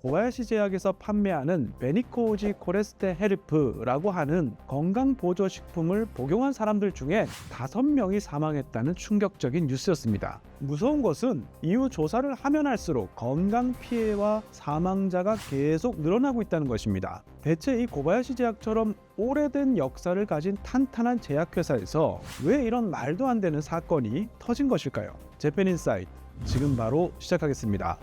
고바야시 제약에서 판매하는 베니코우지 코레스테 헤르프라고 하는 건강보조식품을 복용한 사람들 중에 5명이 사망했다는 충격적인 뉴스였습니다. 무서운 것은 이후 조사를 하면 할수록 건강 피해와 사망자가 계속 늘어나고 있다는 것입니다. 대체 이 고바야시 제약처럼 오래된 역사를 가진 탄탄한 제약회사에서 왜 이런 말도 안 되는 사건이 터진 것일까요? 재팬인사이트 지금 바로 시작하겠습니다.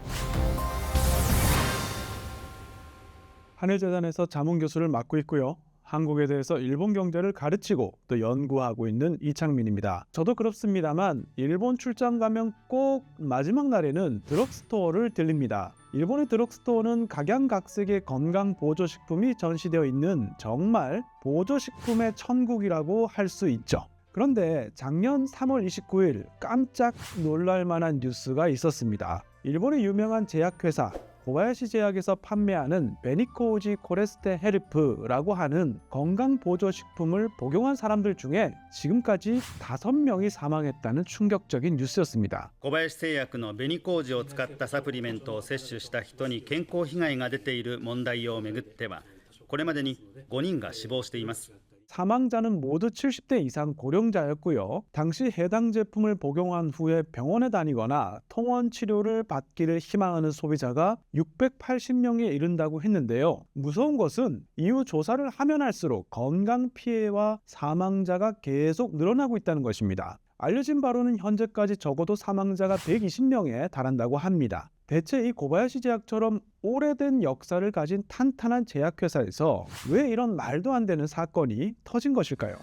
한일재단에서 자문교수를 맡고 있고요. 한국에 대해서 일본 경제를 가르치고 또 연구하고 있는 이창민입니다. 저도 그렇습니다만 일본 출장 가면 꼭 마지막 날에는 드럭스토어를 들립니다. 일본의 드럭스토어는 각양각색의 건강보조식품이 전시되어 있는 정말 보조식품의 천국이라고 할 수 있죠. 그런데 작년 3월 29일 깜짝 놀랄 만한 뉴스가 있었습니다. 일본의 유명한 제약회사 고바야시 제약에서 판매하는 베니코우지 코레스테 헤르프라고 하는 건강보조식품을 복용한 사람들 중에 지금까지 5명이 사망했다는 충격적인 뉴스였습니다. 小林製薬の紅麹を使ったサプリメントを摂取した人に健康被害が出ている問題をめぐっては、これまでに5人が死亡しています。 사망자는 모두 70대 이상 고령자였고요. 당시 해당 제품을 복용한 후에 병원에 다니거나 통원 치료를 받기를 희망하는 소비자가 680명에 이른다고 했는데요. 무서운 것은 이후 조사를 하면 할수록 건강 피해와 사망자가 계속 늘어나고 있다는 것입니다. 알려진 바로는 현재까지 적어도 사망자가 120명에 달한다고 합니다. 대체 이 고바야시 제약처럼 오래된 역사를 가진 탄탄한 제약회사에서 왜 이런 말도 안 되는 사건이 터진 것일까요?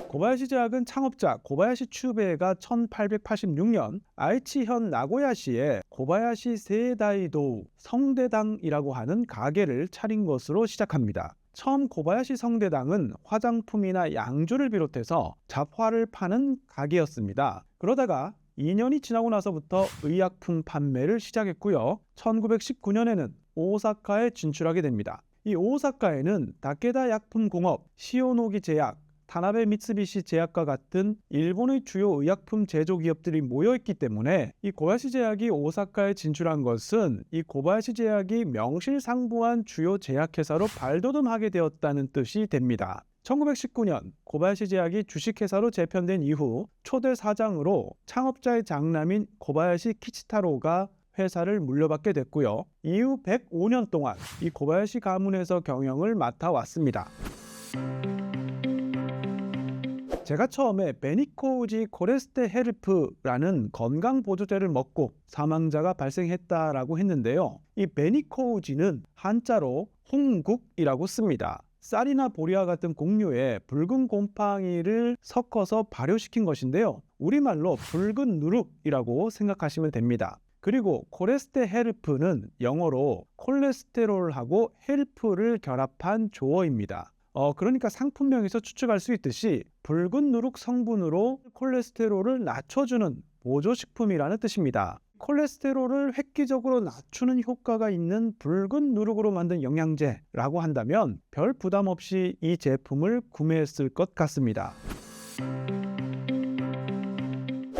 고바야시 제약은 창업자 고바야시 츄베이가 1886년 아이치현 나고야시에 고바야시 세다이도우 성대당이라고 하는 가게를 차린 것으로 시작합니다. 처음 고바야시 성대당은 화장품이나 양주를 비롯해서 잡화를 파는 가게였습니다. 그러다가 2년이 지나고 나서부터 의약품 판매를 시작했고요. 1919년에는 오사카에 진출하게 됩니다. 이 오사카에는 다케다 약품공업, 시오노기 제약, 타나베 미쓰비시 제약과 같은 일본의 주요 의약품 제조 기업들이 모여있기 때문에 이 고바야시 제약이 오사카에 진출한 것은 이 고바야시 제약이 명실상부한 주요 제약회사로 발돋움하게 되었다는 뜻이 됩니다. 1919년 고바야시 제약이 주식회사로 재편된 이후 초대 사장으로 창업자의 장남인 고바야시 키치타로가 회사를 물려받게 됐고요. 이후 105년 동안 이 고바야시 가문에서 경영을 맡아왔습니다. 제가 처음에 베니코우지 코레스테 헤르프라는 건강보조제를 먹고 사망자가 발생했다라고 했는데요. 이 베니코우지는 한자로 홍국이라고 씁니다. 쌀이나 보리와 같은 곡류에 붉은 곰팡이를 섞어서 발효시킨 것인데요. 우리말로 붉은 누룩이라고 생각하시면 됩니다. 그리고 코레스테 헤르프는 영어로 콜레스테롤하고 헬프를 결합한 조어입니다. 그러니까 상품명에서 추측할 수 있듯이 붉은 누룩 성분으로 콜레스테롤을 낮춰주는 보조식품이라는 뜻입니다. 콜레스테롤을 획기적으로 낮추는 효과가 있는 붉은 누룩으로 만든 영양제라고 한다면 별 부담 없이 이 제품을 구매했을 것 같습니다.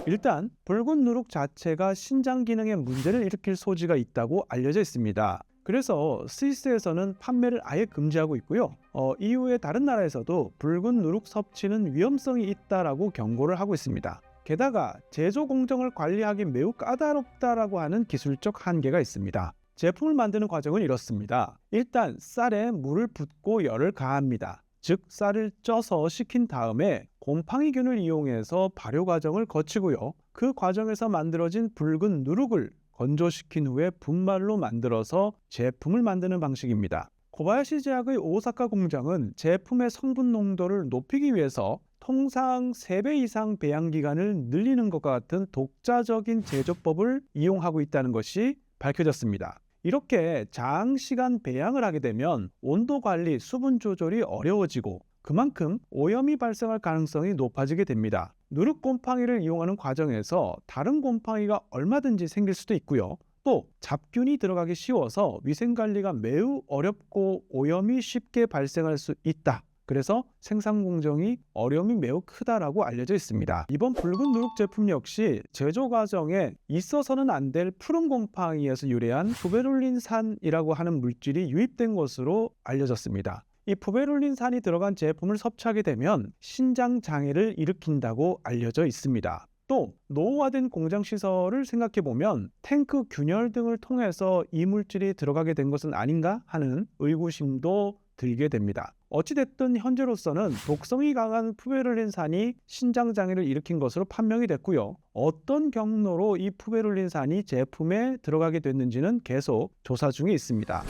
일단 붉은 누룩 자체가 신장 기능에 문제를 일으킬 소지가 있다고 알려져 있습니다. 그래서 스위스에서는 판매를 아예 금지하고 있고요. EU의 다른 나라에서도 붉은 누룩 섭취는 위험성이 있다라고 경고를 하고 있습니다. 게다가 제조 공정을 관리하기 매우 까다롭다라고 하는 기술적 한계가 있습니다. 제품을 만드는 과정은 이렇습니다. 일단 쌀에 물을 붓고 열을 가합니다. 즉 쌀을 쪄서 식힌 다음에 곰팡이균을 이용해서 발효 과정을 거치고요. 그 과정에서 만들어진 붉은 누룩을 건조시킨 후에 분말로 만들어서 제품을 만드는 방식입니다. 고바야시 제약의 오사카 공장은 제품의 성분 농도를 높이기 위해서 통상 3배 이상 배양 기간을 늘리는 것과 같은 독자적인 제조법을 이용하고 있다는 것이 밝혀졌습니다. 이렇게 장시간 배양을 하게 되면 온도 관리, 수분 조절이 어려워지고 그만큼 오염이 발생할 가능성이 높아지게 됩니다. 누룩 곰팡이를 이용하는 과정에서 다른 곰팡이가 얼마든지 생길 수도 있고요. 또 잡균이 들어가기 쉬워서 위생관리가 매우 어렵고 오염이 쉽게 발생할 수 있다. 그래서 생산 공정이 어려움이 매우 크다라고 알려져 있습니다. 이번 붉은 누룩 제품 역시 제조 과정에 있어서는 안 될 푸른 곰팡이에서 유래한 푸베룰린산이라고 하는 물질이 유입된 것으로 알려졌습니다. 이 푸베룰린산이 들어간 제품을 섭취하게 되면 신장 장애를 일으킨다고 알려져 있습니다. 또 노후화된 공장 시설을 생각해 보면 탱크 균열 등을 통해서 이 물질이 들어가게 된 것은 아닌가 하는 의구심도 들게 됩니다. 어찌됐든 현재로서는 독성이 강한 푸베룰린산이 신장 장애를 일으킨 것으로 판명이 됐고요. 어떤 경로로 이 푸베룰린산이 제품에 들어가게 됐는지는 계속 조사 중에 있습니다.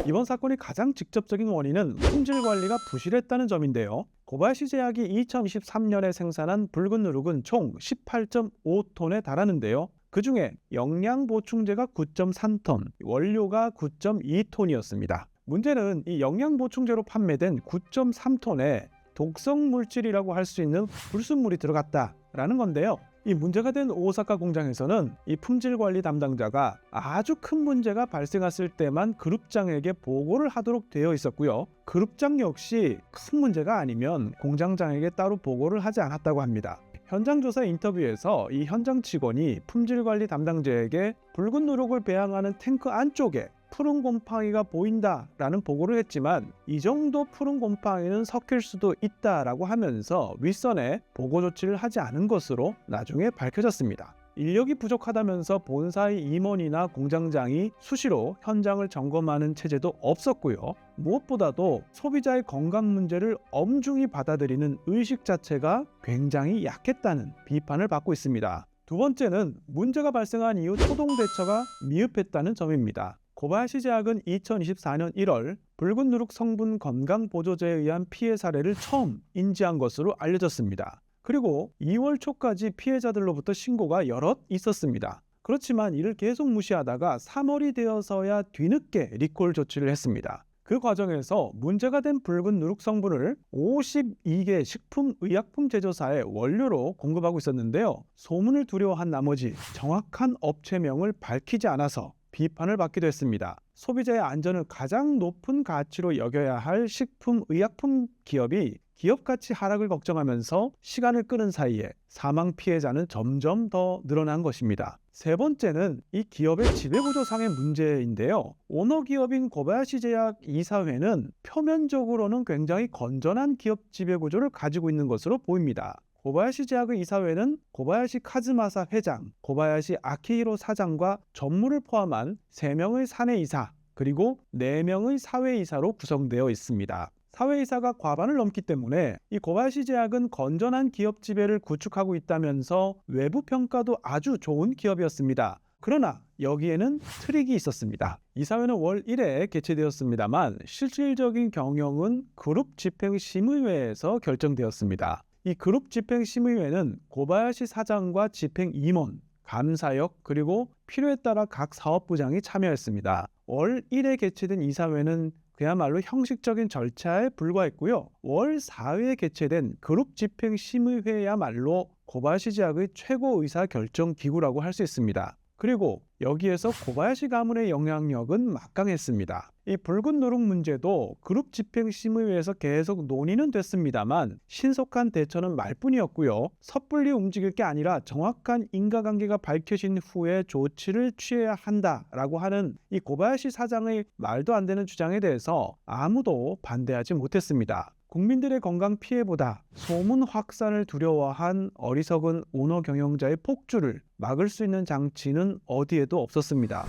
이번 사건의 가장 직접적인 원인은 품질 관리가 부실했다는 점인데요. 고바야시 제약이 2023년에 생산한 붉은 누룩은 총 18.5톤에 달하는데요. 그 중에 영양 보충제가 9.3톤, 원료가 9.2톤이었습니다. 문제는 이 영양 보충제로 판매된 9.3톤에 독성 물질이라고 할 수 있는 불순물이 들어갔다라는 건데요. 이 문제가 된 오사카 공장에서는 이 품질 관리 담당자가 아주 큰 문제가 발생했을 때만 그룹장에게 보고를 하도록 되어 있었고요. 그룹장 역시 큰 문제가 아니면 공장장에게 따로 보고를 하지 않았다고 합니다. 현장 조사 인터뷰에서 이 현장 직원이 품질 관리 담당자에게 붉은 누룩을 배양하는 탱크 안쪽에 푸른 곰팡이가 보인다라는 보고를 했지만 이 정도 푸른 곰팡이는 섞일 수도 있다라고 하면서 윗선에 보고 조치를 하지 않은 것으로 나중에 밝혀졌습니다. 인력이 부족하다면서 본사의 임원이나 공장장이 수시로 현장을 점검하는 체제도 없었고요. 무엇보다도 소비자의 건강 문제를 엄중히 받아들이는 의식 자체가 굉장히 약했다는 비판을 받고 있습니다. 두 번째는 문제가 발생한 이후 초동 대처가 미흡했다는 점입니다. 고바야시 제약은 2024년 1월 붉은 누룩 성분 건강보조제에 의한 피해 사례를 처음 인지한 것으로 알려졌습니다. 그리고 2월 초까지 피해자들로부터 신고가 여럿 있었습니다. 그렇지만 이를 계속 무시하다가 3월이 되어서야 뒤늦게 리콜 조치를 했습니다. 그 과정에서 문제가 된 붉은 누룩 성분을 52개 식품의약품 제조사의 원료로 공급하고 있었는데요. 소문을 두려워한 나머지 정확한 업체명을 밝히지 않아서 비판을 받기도 했습니다. 소비자의 안전을 가장 높은 가치로 여겨야 할 식품의약품 기업이 기업 가치 하락을 걱정하면서 시간을 끄는 사이에 사망 피해자는 점점 더 늘어난 것입니다. 세 번째는 이 기업의 지배구조상의 문제인데요. 오너 기업인 고바야시 제약 이사회는 표면적으로는 굉장히 건전한 기업 지배구조를 가지고 있는 것으로 보입니다. 고바야시 제약의 이사회는 고바야시 카즈마사 회장, 고바야시 아키히로 사장과 전무를 포함한 3명의 사내이사, 그리고 4명의 사회이사로 구성되어 있습니다. 사회이사가 과반을 넘기 때문에 이 고바야시 제약은 건전한 기업 지배를 구축하고 있다면서 외부 평가도 아주 좋은 기업이었습니다. 그러나 여기에는 트릭이 있었습니다. 이사회는 월 1회 개최되었습니다만 실질적인 경영은 그룹 집행심의회에서 결정되었습니다. 이 그룹 집행심의회는 고바야시 사장과 집행임원, 감사역, 그리고 필요에 따라 각 사업부장이 참여했습니다. 월 1회 개최된 이사회는 그야말로 형식적인 절차에 불과했고요. 월 4회에 개최된 그룹 집행심의회야말로 고바야시 제약의 최고의사 결정 기구라고 할 수 있습니다. 그리고 여기에서 고바야시 가문의 영향력은 막강했습니다. 이 붉은 누룩 문제도 그룹 집행심의회에서 계속 논의는 됐습니다만 신속한 대처는 말뿐이었고요. 섣불리 움직일 게 아니라 정확한 인과관계가 밝혀진 후에 조치를 취해야 한다라고 하는 이 고바야시 사장의 말도 안 되는 주장에 대해서 아무도 반대하지 못했습니다. 국민들의 건강 피해보다 소문 확산을 두려워한 어리석은 오너 경영자의 폭주를 막을 수 있는 장치는 어디에도 없었습니다.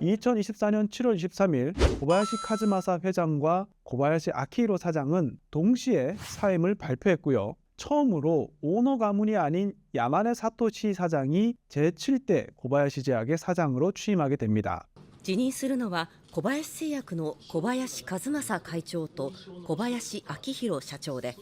2024년 7월 23일 고바야시 카즈마사 회장과 고바야시 아키히로 사장은 동시에 사임을 발표했고요. 처음으로 오너 가문이 아닌 야마네 사토시 사장이 제7대 고바야시 제약의 사장으로 취임하게 됩니다. 辞任するのは小林製薬の小林和正会長と小林明弘社長で、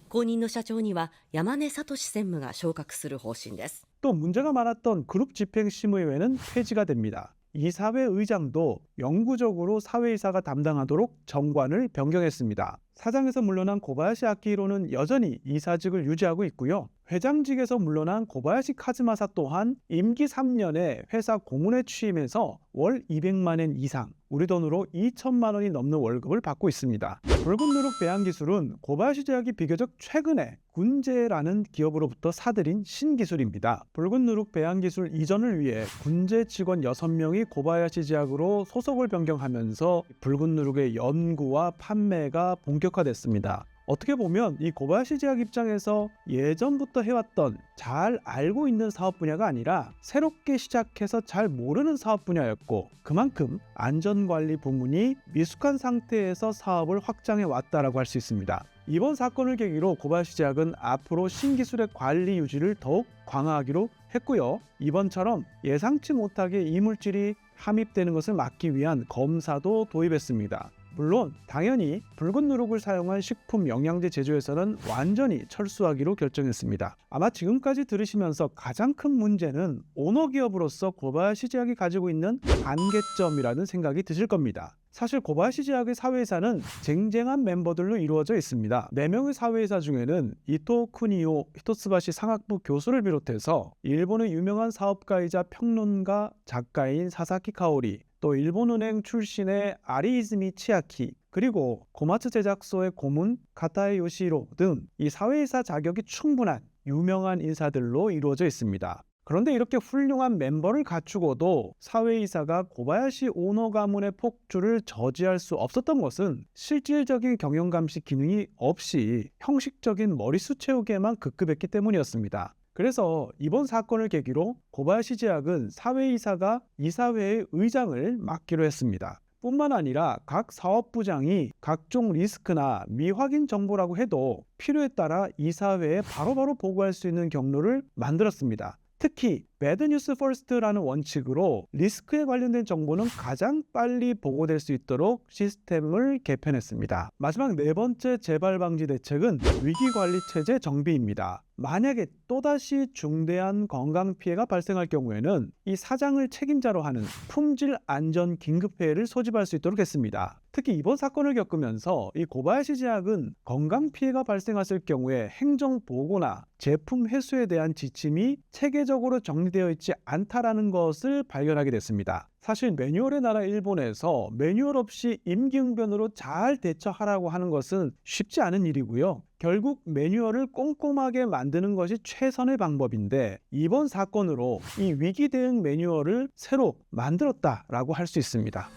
後任の社長には山根聡専務が昇格する方針です。 또 문제가 많았던 그룹 집행심의회는 폐지가 됩니다. 이사회 의장도 영구적으로 사회이사가 담당하도록 정관을 변경했습니다. 사장에서 물러난 고바야시 아키히로는 여전히 이사직을 유지하고 있고요. 회장직에서 물러난 고바야시 카즈마사 또한 임기 3년에 회사 고문에 취임해서 월 200만 엔 이상, 우리 돈으로 2천만 원이 넘는 월급을 받고 있습니다. 붉은 누룩 배양 기술은 고바야시 제약이 비교적 최근에 군제라는 기업으로부터 사들인 신기술입니다. 붉은 누룩 배양 기술 이전을 위해 군제 직원 6명이 고바야시 제약으로 소속을 변경하면서 붉은 누룩의 연구와 판매가 본격화됐습니다. 어떻게 보면 이 고바야시 제약 입장에서 예전부터 해왔던 잘 알고 있는 사업 분야가 아니라 새롭게 시작해서 잘 모르는 사업 분야였고, 그만큼 안전관리 부문이 미숙한 상태에서 사업을 확장해 왔다라고 할 수 있습니다. 이번 사건을 계기로 고바야시 제약은 앞으로 신기술의 관리 유지를 더욱 강화하기로 했고요. 이번처럼 예상치 못하게 이물질이 함입되는 것을 막기 위한 검사도 도입했습니다. 물론 당연히 붉은 누룩을 사용한 식품 영양제 제조에서는 완전히 철수하기로 결정했습니다. 아마 지금까지 들으시면서 가장 큰 문제는 오너 기업으로서 고바야시 제약이 가지고 있는 한계점이라는 생각이 드실 겁니다. 사실 고바야시 제약의 사회이사는 쟁쟁한 멤버들로 이루어져 있습니다. 4명의 사회이사 중에는 이토 쿠니오 히토츠바시 상학부 교수를 비롯해서 일본의 유명한 사업가이자 평론가, 작가인 사사키 카오리, 또 일본은행 출신의 아리이즈미 치아키, 그리고 고마츠 제작소의 고문 가타에 요시히로 등 이 사회이사 자격이 충분한 유명한 인사들로 이루어져 있습니다. 그런데 이렇게 훌륭한 멤버를 갖추고도 사회이사가 고바야시 오너 가문의 폭주를 저지할 수 없었던 것은 실질적인 경영감시 기능이 없이 형식적인 머리수 채우기에만 급급했기 때문이었습니다. 그래서 이번 사건을 계기로 고바야시 제약은 사회이사가 이사회의 의장을 맡기로 했습니다. 뿐만 아니라 각 사업부장이 각종 리스크나 미확인 정보라고 해도 필요에 따라 이사회에 바로바로 보고할 수 있는 경로를 만들었습니다. 특히 배드뉴스 퍼스트라는 원칙으로 리스크에 관련된 정보는 가장 빨리 보고될 수 있도록 시스템을 개편했습니다. 마지막 4번째 재발 방지 대책은 위기관리체제 정비입니다. 만약에 또다시 중대한 건강 피해가 발생할 경우에는 이 사장을 책임자로 하는 품질 안전 긴급회의를 소집할 수 있도록 했습니다. 특히 이번 사건을 겪으면서 이 고바야시 제약은 건강 피해가 발생했을 경우에 행정 보고나 제품 회수에 대한 지침이 체계적으로 정리되어 있지 않다라는 것을 발견하게 됐습니다. 사실 매뉴얼의 나라 일본에서 매뉴얼 없이 임기응변으로 잘 대처하라고 하는 것은 쉽지 않은 일이고요. 결국 매뉴얼을 꼼꼼하게 만드는 것이 최선의 방법인데, 이번 사건으로 이 위기 대응 매뉴얼을 새로 만들었다라고 할 수 있습니다.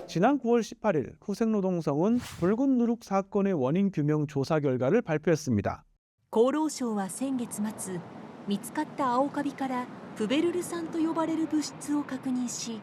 지난 9월 18일 후생노동성은 붉은 누룩 사건의 원인 규명 조사 결과를 발표했습니다. 厚労省は先月末、見つかった青カビからプベルル酸と呼ばれる物質を確認し、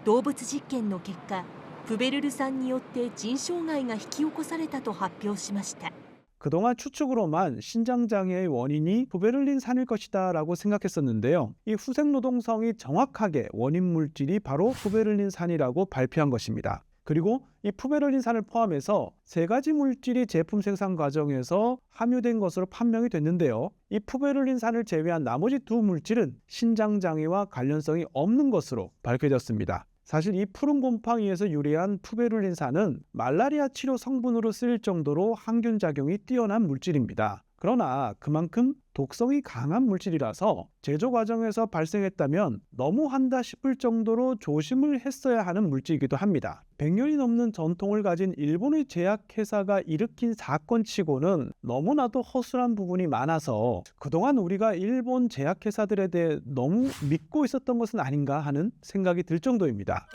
動物実験の結果、プベルル酸によって腎障害が引き起こされたと発表しました。 그동안 추측으로만 신장장애의 원인이 푸베를린산일 것이다 라고 생각했었는데요. 이 후생노동성이 정확하게 원인 물질이 바로 푸베를린산이라고 발표한 것입니다. 그리고 이 푸베를린산을 포함해서 3가지 물질이 제품 생산 과정에서 함유된 것으로 판명이 됐는데요. 이 푸베를린산을 제외한 나머지 2물질은 신장장애와 관련성이 없는 것으로 밝혀졌습니다. 사실 이 푸른 곰팡이에서 유래한 푸베룰린산은 말라리아 치료 성분으로 쓰일 정도로 항균 작용이 뛰어난 물질입니다. 그러나 그만큼 독성이 강한 물질이라서 제조 과정에서 발생했다면 너무한다 싶을 정도로 조심을 했어야 하는 물질이기도 합니다. 100년이 넘는 전통을 가진 일본의 제약회사가 일으킨 사건치고는 너무나도 허술한 부분이 많아서 그동안 우리가 일본 제약회사들에 대해 너무 믿고 있었던 것은 아닌가 하는 생각이 들 정도입니다.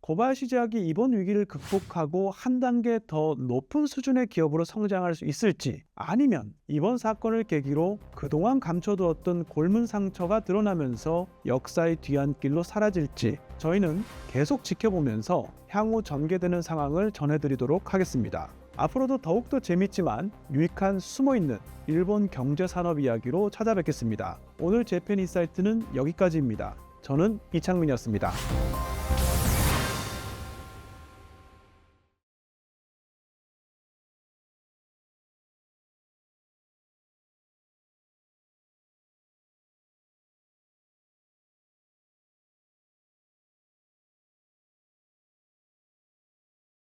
고바야시 제약이 이번 위기를 극복하고 한 단계 더 높은 수준의 기업으로 성장할 수 있을지, 아니면 이번 사건을 계기로 그동안 감춰두었던 골문 상처가 드러나면서 역사의 뒤안길로 사라질지 저희는 계속 지켜보면서 향후 전개되는 상황을 전해드리도록 하겠습니다. 앞으로도 더욱더 재밌지만 유익한 숨어있는 일본 경제산업 이야기로 찾아뵙겠습니다. 오늘 재팬인사이트는 여기까지입니다. 저는 이창민이었습니다.